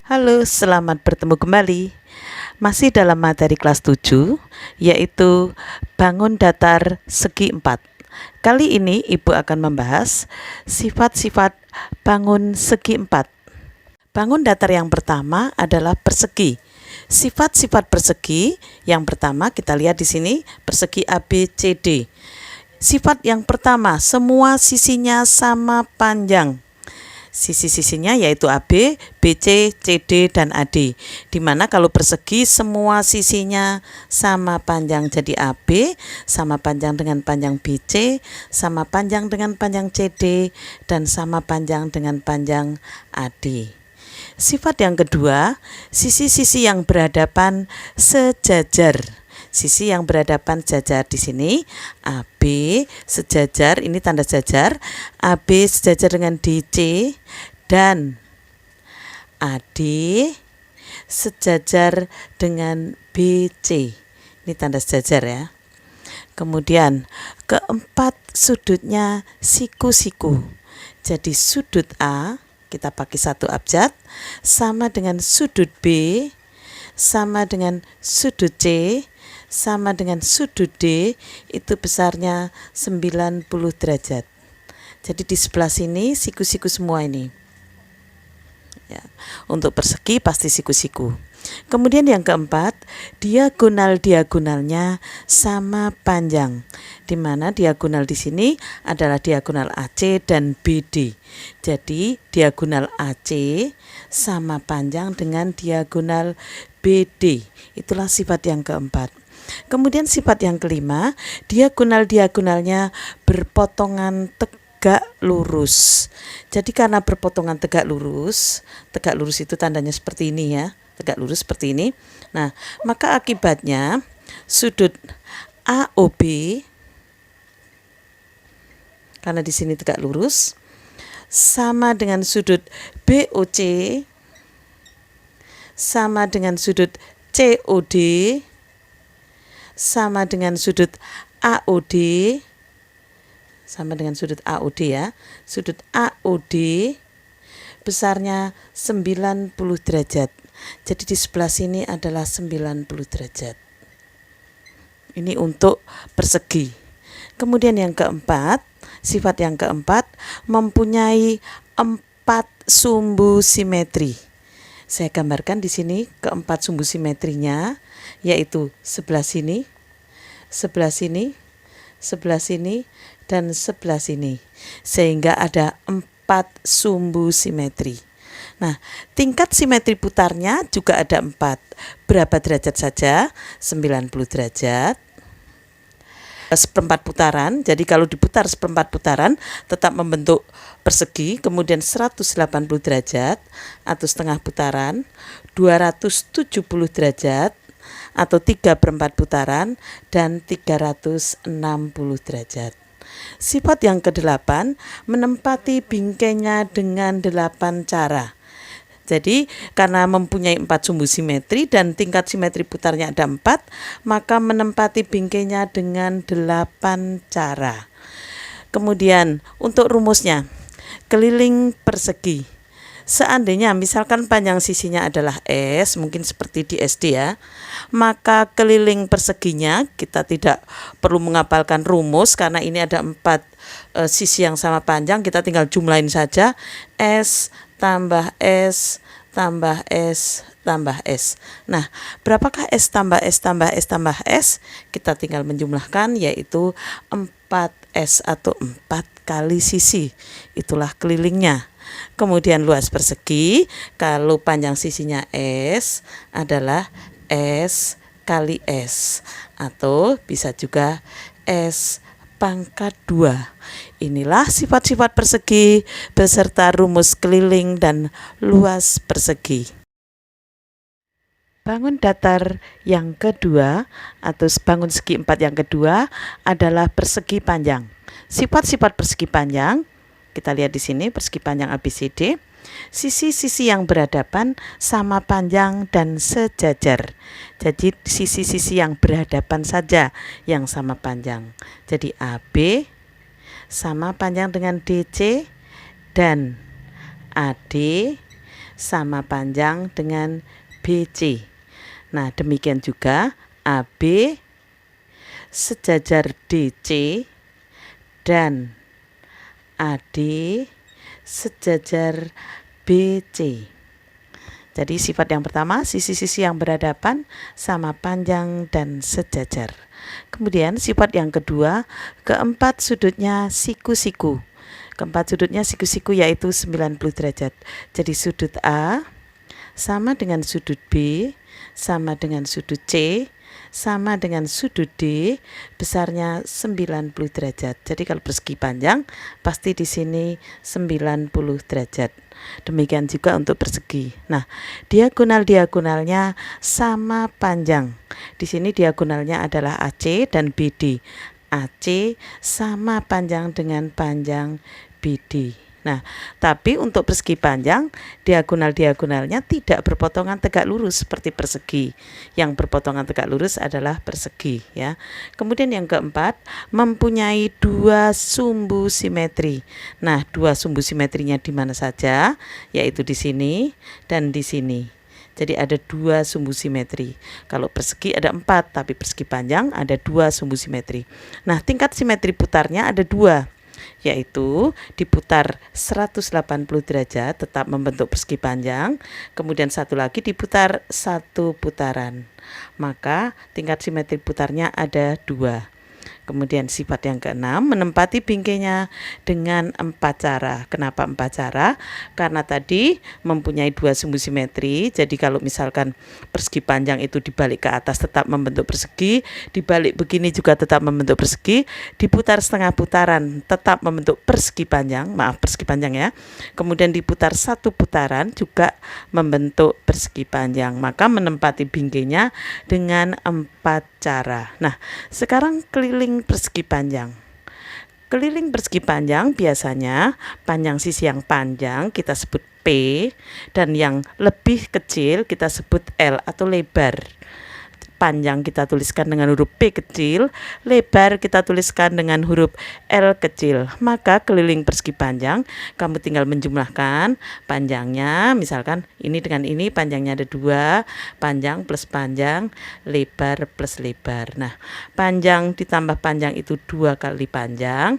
Halo, selamat bertemu kembali. Masih dalam materi kelas 7, yaitu bangun datar segi 4. Kali ini Ibu akan membahas sifat-sifat bangun segi 4. Bangun datar yang pertama adalah persegi. Sifat-sifat persegi yang pertama kita lihat di sini, persegi ABCD. Sifat yang pertama, semua sisinya sama panjang. Sisi-sisinya yaitu AB, BC, CD, dan AD. Dimana kalau persegi semua sisinya sama panjang, jadi AB sama panjang dengan panjang BC, sama panjang dengan panjang CD, dan sama panjang dengan panjang AD. Sifat yang kedua, sisi-sisi yang berhadapan sejajar. Sisi yang berhadapan sejajar di sini AB sejajar, ini tanda sejajar, AB sejajar dengan DC dan AD sejajar dengan BC. Ini tanda sejajar ya. Kemudian keempat, sudutnya siku-siku. Jadi sudut A kita pakai satu abjad sama dengan sudut B sama dengan sudut C sama dengan sudut D, itu besarnya 90 derajat. Jadi di sebelah sini siku-siku semua ini ya. Untuk persegi pasti siku-siku. Kemudian yang keempat, diagonal-diagonalnya sama panjang, di mana diagonal di sini adalah diagonal AC dan BD. Jadi diagonal AC sama panjang dengan diagonal BD. Itulah sifat yang keempat. Kemudian sifat yang kelima, diagonal-diagonalnya berpotongan tegak lurus. Jadi karena berpotongan tegak lurus itu tandanya seperti ini ya, tegak lurus seperti ini. Nah, maka akibatnya sudut AOB, karena di sini tegak lurus, sama dengan sudut BOC, sama dengan sudut COD, sama dengan sudut AOD, sama dengan sudut AOD ya. Sudut AOD besarnya 90 derajat. Jadi di sebelah sini adalah 90 derajat. Ini untuk persegi. Kemudian yang keempat, sifat yang keempat mempunyai 4 sumbu simetri. Saya gambarkan di sini keempat sumbu simetrinya, yaitu sebelah sini, sebelah sini, sebelah sini, dan sebelah sini. Sehingga ada 4 sumbu simetri. Nah, tingkat simetri putarnya juga ada 4. Berapa derajat saja? 90 derajat. Seperempat putaran, jadi kalau diputar seperempat putaran tetap membentuk persegi, kemudian 180 derajat atau setengah putaran, 270 derajat atau 3/4 putaran, dan 360 derajat. Sifat yang kedelapan, menempati bingkainya dengan 8 cara. Jadi karena mempunyai 4 sumbu simetri dan tingkat simetri putarnya ada 4, maka menempati bingkainya dengan 8 cara. Kemudian untuk rumusnya, keliling persegi. Seandainya misalkan panjang sisinya adalah S, mungkin seperti di SD ya, maka keliling perseginya kita tidak perlu menghafalkan rumus karena ini ada 4 sisi yang sama panjang, kita tinggal jumlahin saja. S tambah S tambah S tambah S. Nah, berapakah S tambah S tambah S tambah S? Kita tinggal menjumlahkan, yaitu 4S atau 4 kali sisi. Itulah kelilingnya. Kemudian luas persegi, kalau panjang sisinya S adalah S kali S, atau bisa juga S pangkat 2. Inilah sifat-sifat persegi beserta rumus keliling dan luas persegi. Bangun datar yang kedua atau bangun segi 4 yang kedua adalah persegi panjang. Sifat-sifat persegi panjang kita lihat di sini, persegi panjang ABCD. Sisi-sisi yang berhadapan sama panjang dan sejajar. Jadi sisi-sisi yang berhadapan saja yang sama panjang. Jadi AB sama panjang dengan DC dan AD sama panjang dengan BC. Nah, demikian juga AB sejajar DC dan AD sejajar BC. Jadi sifat yang pertama, sisi-sisi yang berhadapan sama panjang dan sejajar. Kemudian sifat yang kedua, keempat sudutnya siku-siku. Keempat sudutnya siku-siku yaitu 90 derajat. Jadi sudut A sama dengan sudut B, sama dengan sudut C, sama dengan sudut D, besarnya 90 derajat. Jadi kalau persegi panjang pasti di sini 90 derajat. Demikian juga untuk persegi. Nah, diagonal-diagonalnya sama panjang. Di sini diagonalnya adalah AC dan BD. AC sama panjang dengan panjang BD. Nah, tapi untuk persegi panjang, diagonal-diagonalnya tidak berpotongan tegak lurus seperti persegi. Yang berpotongan tegak lurus adalah persegi, ya. Kemudian yang keempat, mempunyai dua sumbu simetri. Nah, dua sumbu simetrinya di mana saja? Yaitu di sini dan di sini. Jadi ada dua sumbu simetri. Kalau persegi ada 4, tapi persegi panjang ada dua sumbu simetri. Nah, tingkat simetri putarnya ada 2, yaitu diputar 180 derajat tetap membentuk persegi panjang, kemudian satu lagi diputar 1 putaran. Maka tingkat simetri putarnya ada 2. Kemudian sifat yang keenam, menempati bingkainya dengan 4 cara. Kenapa 4 cara? Karena tadi mempunyai dua sumbu simetri. Jadi kalau misalkan persegi panjang itu dibalik ke atas tetap membentuk persegi, dibalik begini juga tetap membentuk persegi, diputar setengah putaran tetap membentuk persegi panjang. Maaf, persegi panjang ya. Kemudian diputar 1 putaran juga membentuk persegi panjang. Maka menempati bingkainya dengan 4 cara. Nah, sekarang keliling persegi panjang. Keliling persegi panjang biasanya panjang sisi yang panjang kita sebut P dan yang lebih kecil kita sebut L atau lebar. Panjang kita tuliskan dengan huruf P kecil, lebar kita tuliskan dengan huruf L kecil. Maka keliling persegi panjang kamu tinggal menjumlahkan panjangnya, misalkan ini dengan ini panjangnya ada 2, panjang plus panjang, lebar plus lebar. Nah, panjang ditambah panjang itu 2 kali panjang,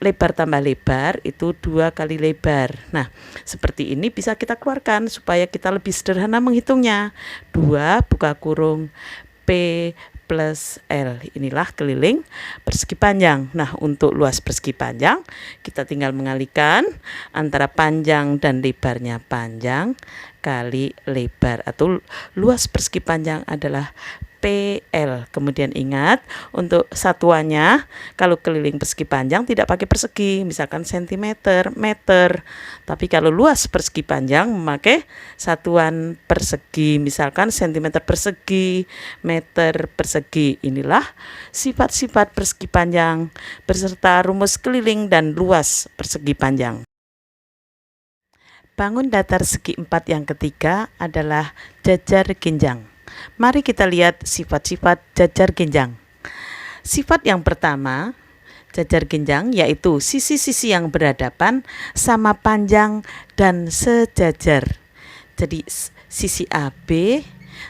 lebar tambah lebar itu 2 kali lebar. Nah, seperti ini bisa kita keluarkan supaya kita lebih sederhana menghitungnya. 2 buka kurung P plus L. Inilah keliling persegi panjang. Nah, untuk luas persegi panjang kita tinggal mengalihkan antara panjang dan lebarnya. Panjang kali lebar atau luas persegi panjang adalah PL. Kemudian ingat untuk satuannya, kalau keliling persegi panjang tidak pakai persegi, misalkan sentimeter, meter. Tapi kalau luas persegi panjang memakai satuan persegi, misalkan sentimeter persegi, meter persegi. Inilah sifat-sifat persegi panjang beserta rumus keliling dan luas persegi panjang. Bangun datar segi 4 yang ketiga adalah jajar ginjang. Mari kita lihat sifat-sifat jajar ginjang. Sifat yang pertama, jajar ginjang yaitu sisi-sisi yang berhadapan sama panjang dan sejajar. Jadi sisi AB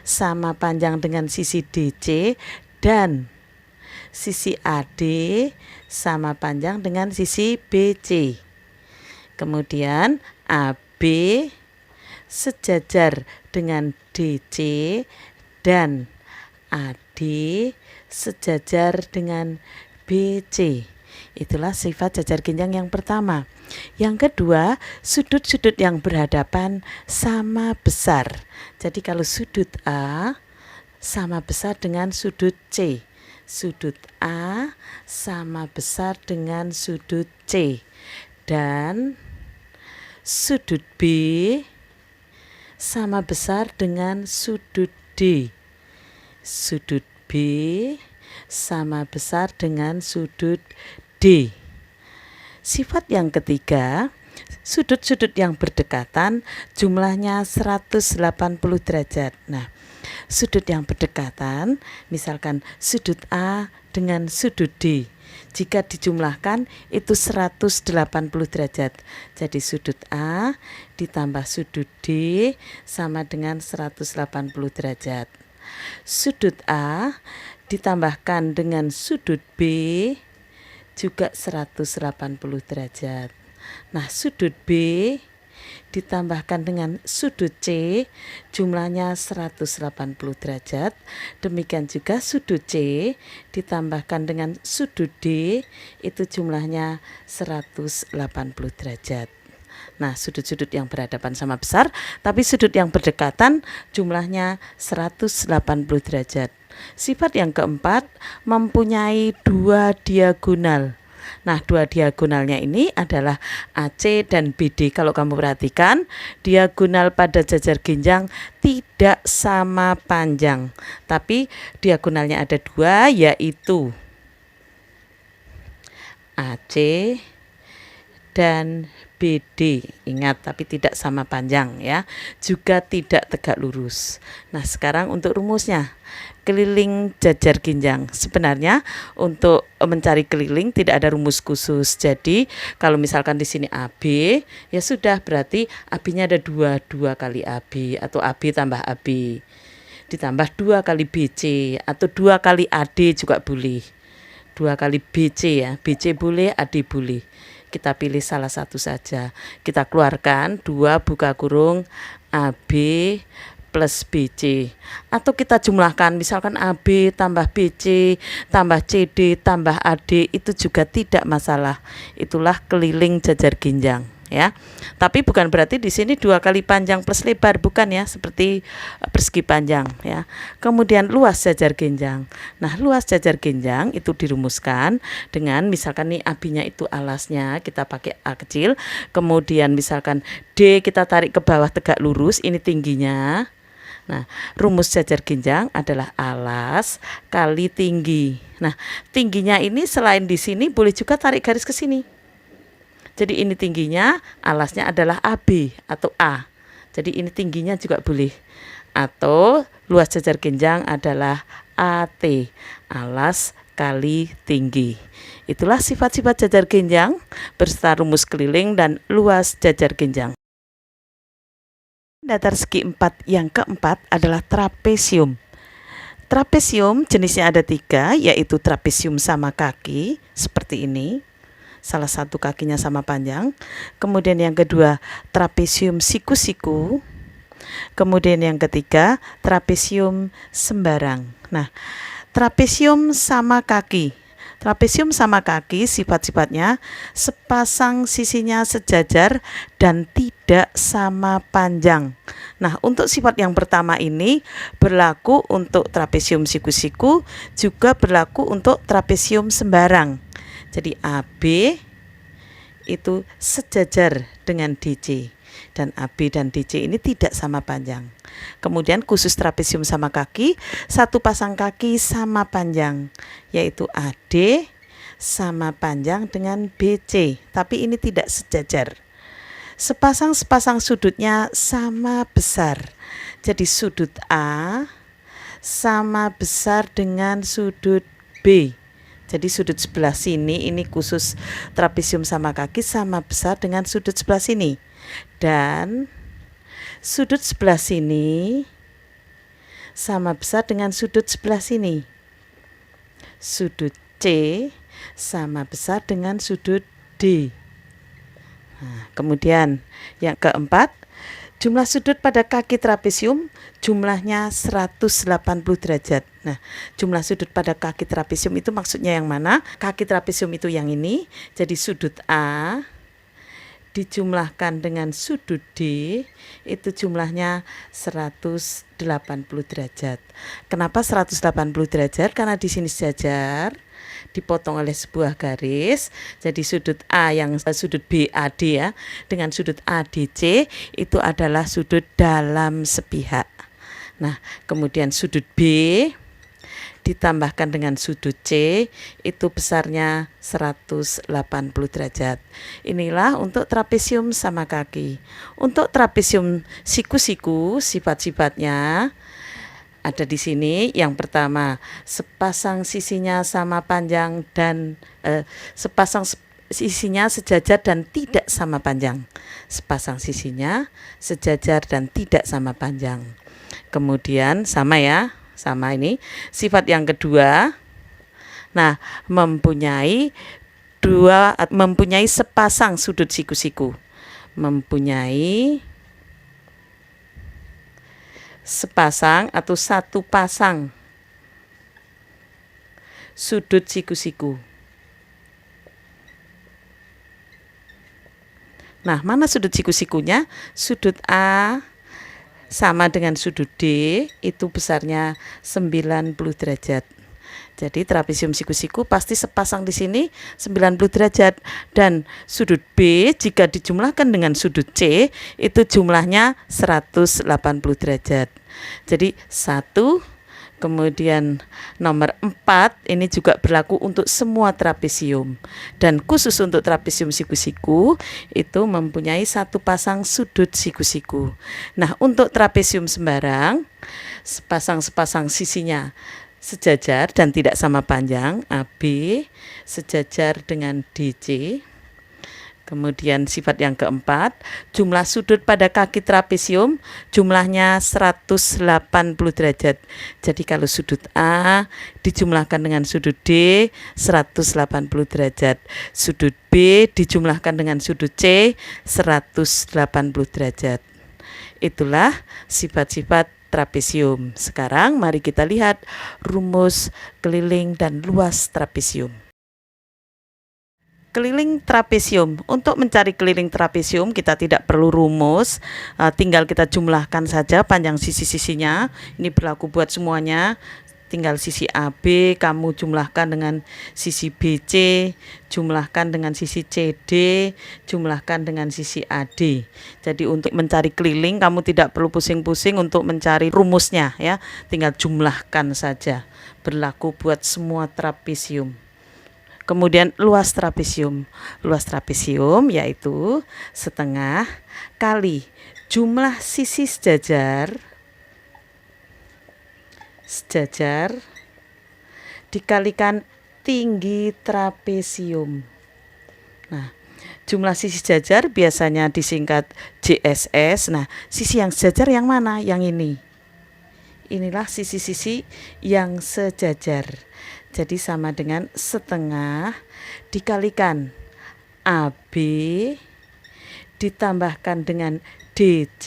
sama panjang dengan sisi DC dan sisi AD sama panjang dengan sisi BC. Kemudian AB sejajar dengan DC dan AD sejajar dengan BC. Itulah sifat jajar ginjang yang pertama. Yang kedua, sudut-sudut yang berhadapan sama besar. Jadi kalau sudut A sama besar dengan sudut C. Sudut A sama besar dengan sudut C. Dan sudut B sama besar dengan sudut D. Sudut B sama besar dengan sudut D. Sifat yang ketiga, sudut-sudut yang berdekatan jumlahnya 180 derajat. Nah, sudut yang berdekatan, misalkan sudut A dengan sudut D. jika dijumlahkan itu 180 derajat. Jadi sudut A ditambah sudut D sama dengan 180 derajat. Sudut A ditambahkan dengan sudut B juga 180 derajat. Nah, sudut B ditambahkan dengan sudut C jumlahnya 180 derajat. Demikian juga sudut C ditambahkan dengan sudut D itu jumlahnya 180 derajat. Nah, sudut-sudut yang berhadapan sama besar, tapi sudut yang berdekatan jumlahnya 180 derajat. Sifat yang keempat, mempunyai dua diagonal. Nah, dua diagonalnya ini adalah AC dan BD. Kalau kamu perhatikan, diagonal pada jajar ginjang tidak sama panjang, tapi diagonalnya ada dua, yaitu AC dan BD. Ingat, tapi tidak sama panjang ya. Juga tidak tegak lurus. Nah, sekarang untuk rumusnya. Keliling jajar ginjang. Sebenarnya untuk mencari keliling tidak ada rumus khusus. Jadi, kalau misalkan di sini AB, ya sudah berarti AB-nya ada 2 kali AB atau AB tambah AB. Ditambah 2 kali BC atau 2 kali AD juga boleh. 2 kali BC ya. BC boleh, AD boleh. Kita pilih salah satu saja. Kita keluarkan 2 buka kurung AB plus BC. Atau kita jumlahkan misalkan AB tambah BC tambah CD tambah AD itu juga tidak masalah. Itulah keliling jajar ginjang ya. Tapi bukan berarti di sini 2 kali panjang plus lebar, bukan ya, seperti persegi panjang ya. Kemudian luas jajar ginjang. Nah, luas jajar ginjang itu dirumuskan dengan misalkan nih AB-nya itu alasnya kita pakai A kecil, kemudian misalkan D kita tarik ke bawah tegak lurus, ini tingginya. Nah, rumus jajar ginjang adalah alas kali tinggi. Nah, tingginya ini selain di sini boleh juga tarik garis ke sini. Jadi ini tingginya, alasnya adalah AB atau A. Jadi ini tingginya juga boleh. Atau luas jajar ginjang adalah AT, alas kali tinggi. Itulah sifat-sifat jajar ginjang beserta rumus keliling dan luas jajar ginjang. Datar segi 4 yang keempat adalah trapesium. Trapesium jenisnya ada 3, yaitu trapesium sama kaki, seperti ini. Salah satu kakinya sama panjang. Kemudian yang kedua, trapesium siku-siku. Kemudian yang ketiga, trapesium sembarang. Nah, trapesium sama kaki. Trapesium sama kaki sifat-sifatnya sepasang sisinya sejajar dan tidak sama panjang. Nah, untuk sifat yang pertama ini berlaku untuk trapesium siku-siku, juga berlaku untuk trapesium sembarang. Jadi AB itu sejajar dengan DC dan AB dan DC ini tidak sama panjang. Kemudian khusus trapesium sama kaki, satu pasang kaki sama panjang, yaitu AD sama panjang dengan BC, tapi ini tidak sejajar. Sepasang sudutnya sama besar. Jadi sudut A sama besar dengan sudut B. Jadi sudut sebelah sini ini khusus trapesium sama kaki sama besar dengan sudut sebelah sini. Dan sudut sebelah sini sama besar dengan sudut sebelah sini. Sudut C sama besar dengan sudut D. Nah, kemudian yang keempat, jumlah sudut pada kaki trapesium jumlahnya 180 derajat. Nah, jumlah sudut pada kaki trapesium itu maksudnya yang mana? Kaki trapesium itu yang ini. Jadi sudut A dijumlahkan dengan sudut D itu jumlahnya 180 derajat. Kenapa 180 derajat? Karena di sini sejajar, dipotong oleh sebuah garis. Jadi sudut A yang sudut BAD ya dengan sudut ADC itu adalah sudut dalam sepihak. Nah, kemudian sudut B ditambahkan dengan sudut C itu besarnya 180 derajat. Inilah untuk trapesium sama kaki. Untuk trapesium siku-siku sifat-sifatnya Ada di sini yang pertama, sepasang sisinya sama panjang dan sisinya sejajar dan tidak sama panjang. Sepasang sisinya sejajar dan tidak sama panjang. Kemudian sama ya, sama ini. Sifat yang kedua, nah, mempunyai sepasang sudut siku-siku. Mempunyai sepasang atau satu pasang sudut siku-siku. Nah, mana sudut siku-sikunya? Sudut A sama dengan sudut D, itu besarnya 90 derajat. Jadi trapesium siku-siku pasti sepasang di sini 90 derajat, dan sudut B jika dijumlahkan dengan sudut C itu jumlahnya 180 derajat. Jadi 1, kemudian nomor 4 ini juga berlaku untuk semua trapesium, dan khusus untuk trapesium siku-siku itu mempunyai satu pasang sudut siku-siku. Nah, untuk trapesium sembarang sepasang sisinya sejajar dan tidak sama panjang, AB sejajar dengan DC. Kemudian sifat yang keempat, jumlah sudut pada kaki trapesium jumlahnya 180 derajat. Jadi kalau sudut A dijumlahkan dengan sudut D 180 derajat. Sudut B dijumlahkan dengan sudut C 180 derajat. Itulah sifat-sifat trapesium. Sekarang mari kita lihat rumus keliling dan luas trapesium. Keliling trapesium. Untuk mencari keliling trapesium kita tidak perlu rumus, tinggal kita jumlahkan saja panjang sisi-sisinya. Ini berlaku buat semuanya. Tinggal sisi AB kamu jumlahkan dengan sisi BC, jumlahkan dengan sisi CD, jumlahkan dengan sisi AD. Jadi untuk mencari keliling kamu tidak perlu pusing-pusing untuk mencari rumusnya ya, tinggal jumlahkan saja. Berlaku buat semua trapesium. Kemudian luas trapesium. Luas trapesium yaitu setengah kali jumlah sisi sejajar dikalikan tinggi trapesium. Nah, jumlah sisi sejajar biasanya disingkat JSS. Nah, sisi yang sejajar yang mana? Yang ini. Inilah sisi-sisi yang sejajar. Jadi sama dengan setengah dikalikan AB ditambahkan dengan DC,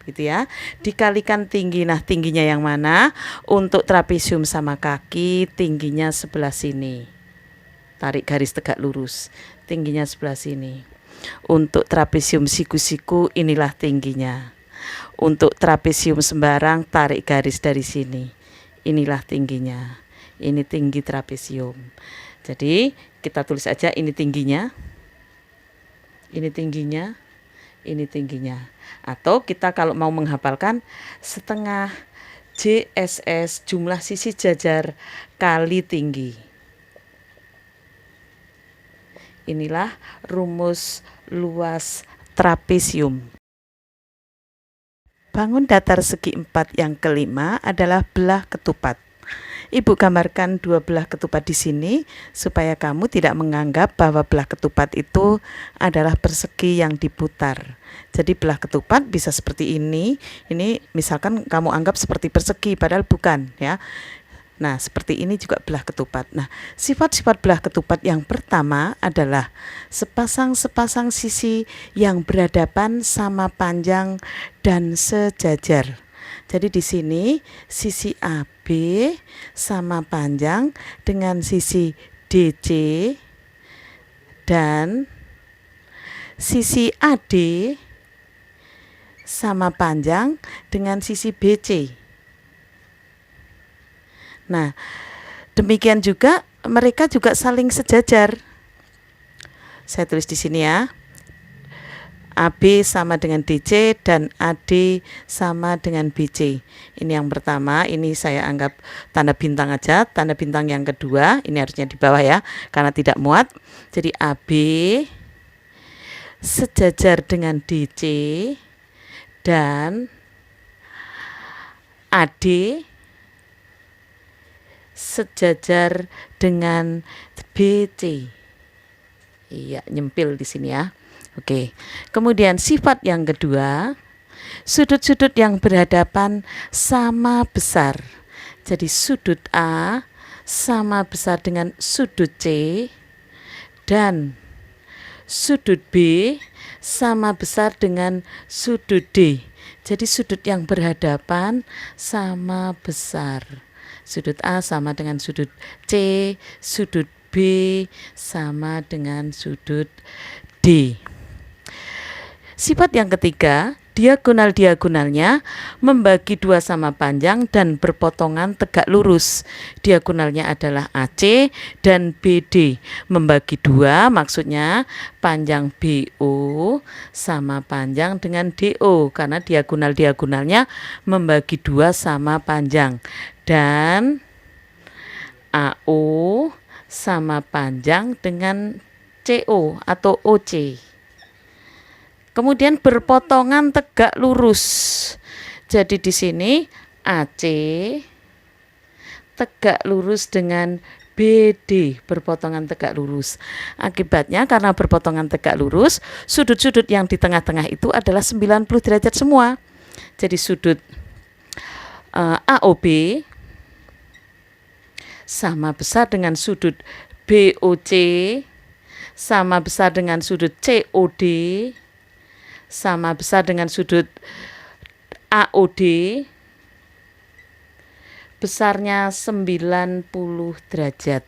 gitu ya, dikalikan tinggi. Nah, tingginya yang mana? Untuk trapesium sama kaki tingginya sebelah sini. Tarik garis tegak lurus. Tingginya sebelah sini. Untuk trapesium siku-siku inilah tingginya. Untuk trapesium sembarang tarik garis dari sini. Inilah tingginya. Ini tinggi trapesium. Jadi kita tulis aja ini tingginya. Ini tingginya. Ini tingginya. Atau kita kalau mau menghafalkan setengah JSS jumlah sisi jajar kali tinggi. Inilah rumus luas trapesium. Bangun datar segi 4 yang kelima adalah belah ketupat. Ibu gambarkan dua belah ketupat di sini supaya kamu tidak menganggap bahwa belah ketupat itu adalah persegi yang diputar. Jadi belah ketupat bisa seperti ini. Ini misalkan kamu anggap seperti persegi padahal bukan ya. Nah, seperti ini juga belah ketupat. Nah, sifat-sifat belah ketupat yang pertama adalah sepasang-sepasang sisi yang berhadapan sama panjang dan sejajar. Jadi di sini sisi AB sama panjang dengan sisi DC dan sisi AD sama panjang dengan sisi BC. Nah, demikian juga mereka juga saling sejajar. Saya tulis di sini ya. AB sama dengan DC dan AD sama dengan BC. Ini yang pertama, ini saya anggap tanda bintang aja. Tanda bintang yang kedua, ini harusnya di bawah ya, karena tidak muat. Jadi AB sejajar dengan DC dan AD sejajar dengan BC. Iya, nyempil di sini ya. Oke. Kemudian sifat yang kedua, sudut-sudut yang berhadapan sama besar. Jadi sudut A sama besar dengan sudut C dan sudut B sama besar dengan sudut D. Jadi sudut yang berhadapan sama besar. Sudut A sama dengan sudut C, sudut B sama dengan sudut D. Sifat yang ketiga, diagonal-diagonalnya membagi dua sama panjang dan berpotongan tegak lurus. Diagonalnya adalah AC dan BD. Membagi dua maksudnya panjang BO sama panjang dengan DO, karena diagonal-diagonalnya membagi dua sama panjang. Dan AO sama panjang dengan CO atau OC. Kemudian berpotongan tegak lurus. Jadi di sini AC tegak lurus dengan BD, berpotongan tegak lurus. Akibatnya karena berpotongan tegak lurus, sudut-sudut yang di tengah-tengah itu adalah 90 derajat semua. Jadi sudut AOB sama besar dengan sudut BOC, sama besar dengan sudut COD, sama besar dengan sudut AOD, besarnya 90 derajat.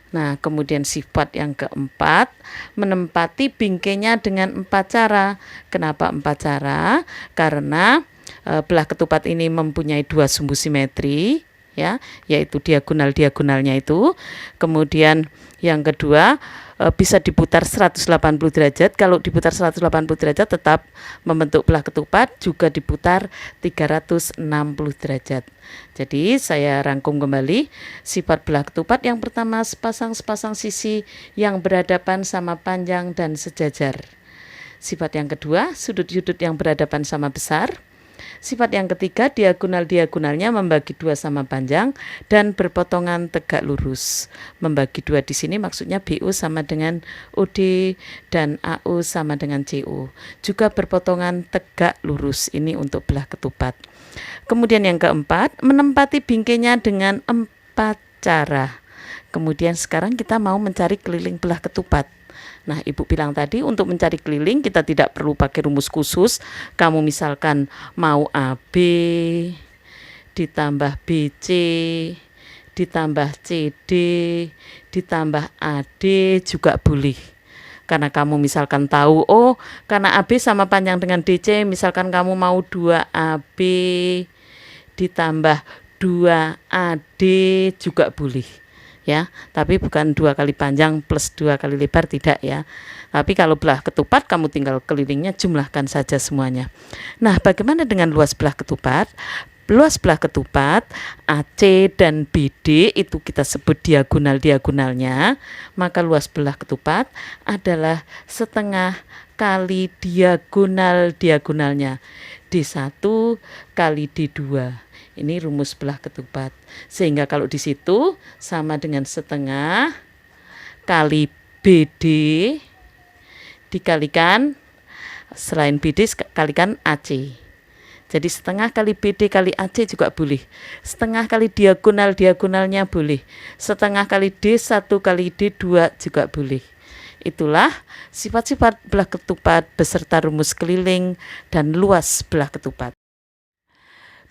Nah, kemudian sifat yang keempat, menempati bingkainya dengan 4 cara. Kenapa 4 cara? Karena belah ketupat ini mempunyai 2 sumbu simetri, ya, yaitu diagonal-diagonalnya itu. Kemudian yang kedua, bisa diputar 180 derajat. Kalau diputar 180 derajat tetap membentuk belah ketupat, juga diputar 360 derajat. Jadi saya rangkum kembali sifat belah ketupat. Yang pertama, sepasang sisi yang berhadapan sama panjang dan sejajar. Sifat yang kedua, sudut-sudut yang berhadapan sama besar. Sifat yang ketiga, diagonal-diagonalnya membagi dua sama panjang dan berpotongan tegak lurus. Membagi dua di sini maksudnya BO sama dengan OD dan AO sama dengan CO. Juga berpotongan tegak lurus, ini untuk belah ketupat. Kemudian yang keempat, menempati bingkainya dengan 4 cara. Kemudian sekarang kita mau mencari keliling belah ketupat. Nah, Ibu bilang tadi untuk mencari keliling kita tidak perlu pakai rumus khusus. Kamu misalkan mau AB ditambah BC ditambah CD ditambah AD juga boleh. Karena kamu misalkan tahu, oh karena AB sama panjang dengan DC, misalkan kamu mau 2AB ditambah 2AD juga boleh. Ya, tapi bukan 2 kali panjang plus 2 kali lebar, tidak ya. Tapi kalau belah ketupat kamu tinggal kelilingnya jumlahkan saja semuanya. Nah, bagaimana dengan luas belah ketupat? Luas belah ketupat AC dan BD itu kita sebut diagonal-diagonalnya, maka luas belah ketupat adalah setengah kali diagonal-diagonalnya, D1 kali D2. Ini rumus belah ketupat. Sehingga kalau di situ sama dengan setengah kali BD dikalikan, selain BD kalikan AC. Jadi setengah kali BD kali AC juga boleh. Setengah kali diagonal-diagonalnya boleh. Setengah kali D1 kali D2 juga boleh. Itulah sifat-sifat belah ketupat beserta rumus keliling dan luas belah ketupat.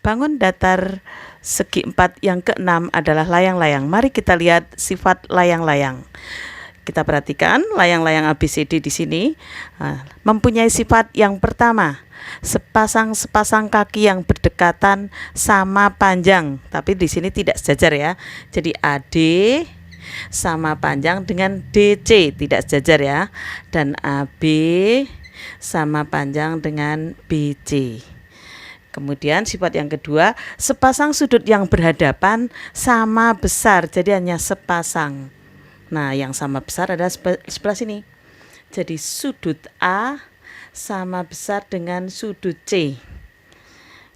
Bangun datar segi 4 yang keenam adalah layang-layang. Mari kita lihat sifat layang-layang. Kita perhatikan layang-layang ABCD di sini mempunyai sifat yang pertama, sepasang kaki yang berdekatan sama panjang, tapi di sini tidak sejajar ya. Jadi AD sama panjang dengan DC, tidak sejajar ya. Dan AB sama panjang dengan BC. Kemudian sifat yang kedua, sepasang sudut yang berhadapan sama besar, jadi hanya sepasang. Nah, yang sama besar ada sebelah sini. Jadi sudut A sama besar dengan sudut C.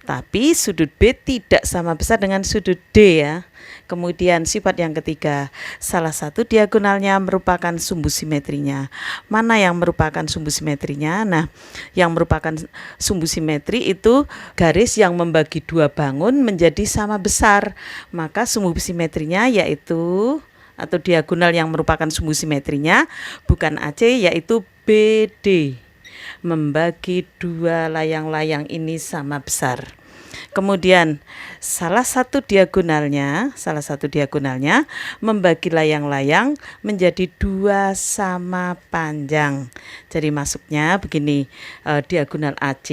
Tapi sudut B tidak sama besar dengan sudut D ya. Kemudian sifat yang ketiga, salah satu diagonalnya merupakan sumbu simetrinya. Mana yang merupakan sumbu simetrinya? Nah, yang merupakan sumbu simetri itu garis yang membagi dua bangun menjadi sama besar. Maka sumbu simetrinya yaitu atau diagonal yang merupakan sumbu simetrinya bukan AC yaitu BD. Membagi dua layang-layang ini sama besar. Kemudian salah satu diagonalnya membagi layang-layang menjadi dua sama panjang. Jadi masuknya begini, diagonal AC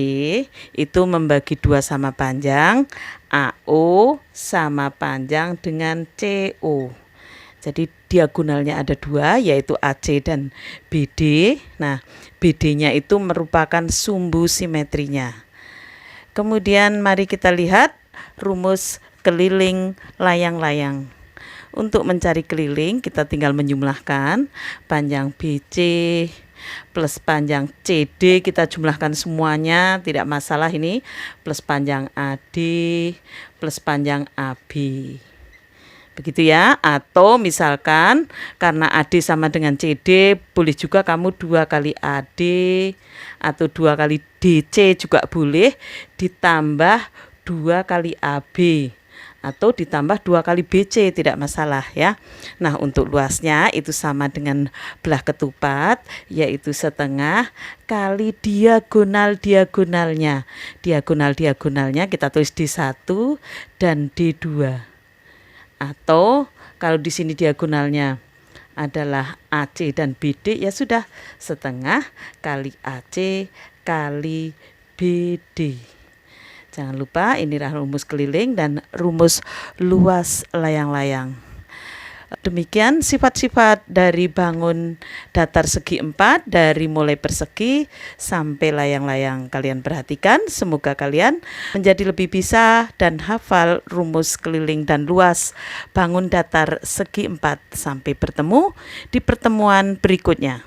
itu membagi dua sama panjang, AO sama panjang dengan CO. Jadi diagonalnya ada dua, yaitu AC dan BD. Nah, BD-nya itu merupakan sumbu simetrinya. Kemudian mari kita lihat rumus keliling layang-layang. Untuk mencari keliling kita tinggal menjumlahkan panjang BC plus panjang CD, kita jumlahkan semuanya, tidak masalah ini, plus panjang AD plus panjang AB. Begitu ya. Atau misalkan karena AD sama dengan CD, boleh juga kamu 2 kali AD atau 2 kali DC juga boleh, ditambah 2 kali AB atau ditambah 2 kali BC, tidak masalah ya. Nah, untuk luasnya itu sama dengan belah ketupat, yaitu setengah kali diagonal-diagonalnya. Diagonal-diagonalnya kita tulis D1 dan D2. Atau kalau di sini diagonalnya adalah AC dan BD, ya sudah setengah kali AC kali BD. Jangan lupa inilah rumus keliling dan rumus luas layang-layang. Demikian sifat-sifat dari bangun datar segi 4 dari mulai persegi sampai layang-layang. Kalian perhatikan, semoga kalian menjadi lebih bisa dan hafal rumus keliling dan luas bangun datar segi 4. Sampai bertemu di pertemuan berikutnya.